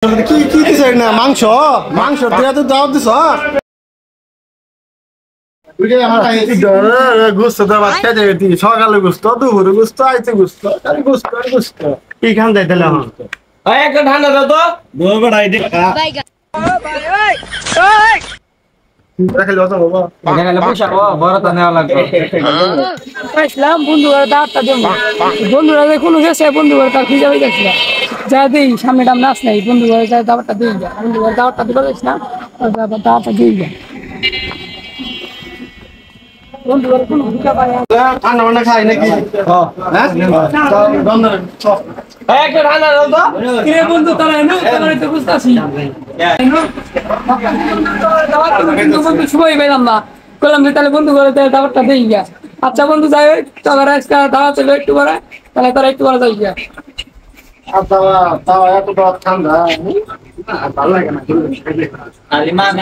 কি কি দিছ না মাংস মাংস দিয়া তো দাও দিছ ওইটাই আমার গুস্ত তো ভাত খেতে গেছি সকালে গুস্ত দুপুরে গুস্ত আইতে গুস্ত খালি গুস্ত আর গুস্ত কি খান যাই তাহলে আমার একটা ঠান্ডা দাও তো বড় আইডি রাখলে বাবা এখানে পয়সা বড় তো নেওয়া লাগবে আসলাম বন্ধুরা দাঁড়টা দেবো বন্ধুরা কোনো গেছে বন্ধুরা তার খুঁজে হয়ে গেছিল যা দিই সামনে টামনে আস নাই বন্ধুরা যা দাওয়ারটা দিয়ে যা বন্ধুরা দাওয়ারটা দিতে পারিস না দাওয়ারটা দিয়ে যা বন্ধুরা কোনো ভুকা পায় ঠান্ডা ঠান্ডা খাই নাকি হ্যাঁ একটা ঠান্ডা দাও তো কে বন্ধু তারা এনো তারা তো বুঝতাছি বন্ধু সবাই পেলাম না বললাম যে তাহলে বন্ধু করে দাওয়ারটা দিয়ে যা আচ্ছা বন্ধু যাই হোক তোর আজকে দাওয়া চলো একটু করে তাহলে তারা একটু করে যাই গিয়া তাও এত ঠান্ডা ভালো লাগে না আরে মান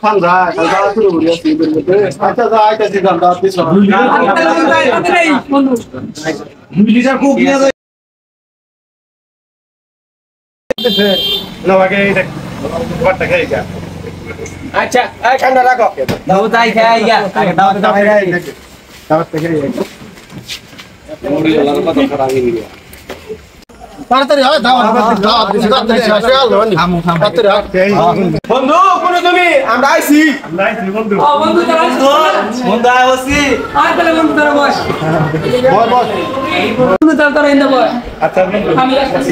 ঠান্ডা শুরু করি আচ্ছা আইতাছি ঠান্ডা বন্ধু আচ্ছা এই ঠান্ডা রাখো দাও তাই খাই গা আগে দাও দাও তাড়াতাড়ি হয় বন্ধু কোন তুমি আমরা আইছি বন্ধু বন্ধু তারা বন্ধু আইছি আর তাহলে বন্ধু তারা বস বস বন্ধু তারা ইন্দা বস আচ্ছা আমি আসছি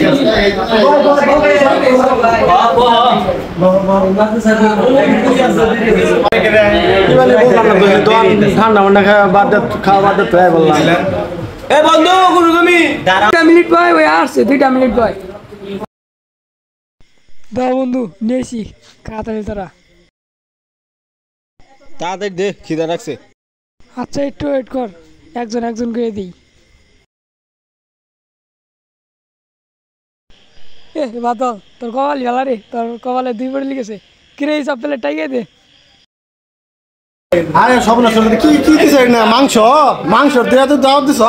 ঠান্ডা মান্ডা খাওয়া বাদ বললাম এ বন্ধু কোন তুমি 2 মিনিট বয় ওই আসছে 2 মিনিট বয় দাও বন্ধু নেছি কাতারে তারা তাড়াতাড়ি দে খিদা রাখছে আচ্ছা একটু ওয়েট কর একজন একজন করে দিই এ বাদল তোর কপাল গেলা রে তোর কপালে 2 পড়ে লিখেছে কিরে এই সব প্লেট টাইগে দে আরে সব না কি কি দিছ না মাংস মাংস দিয়া তো দাও দিছ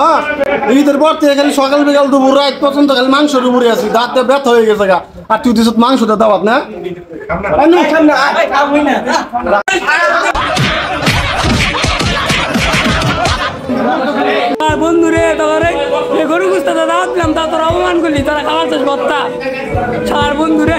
ঈদের পর থেকে খালি সকাল বিকাল দুপুর রাত পর্যন্ত খালি মাংসের উপরে আছি দাঁতে ব্যথা হয়ে গেছে গা আর তুই দিছ মাংসটা দাওয়াত না বন্ধু রে তোরে গরু গুস্তা দাদা দিলাম তা তোর অপমান করলি তারা খাওয়ার চাষ করতা ছাড় বন্ধু রে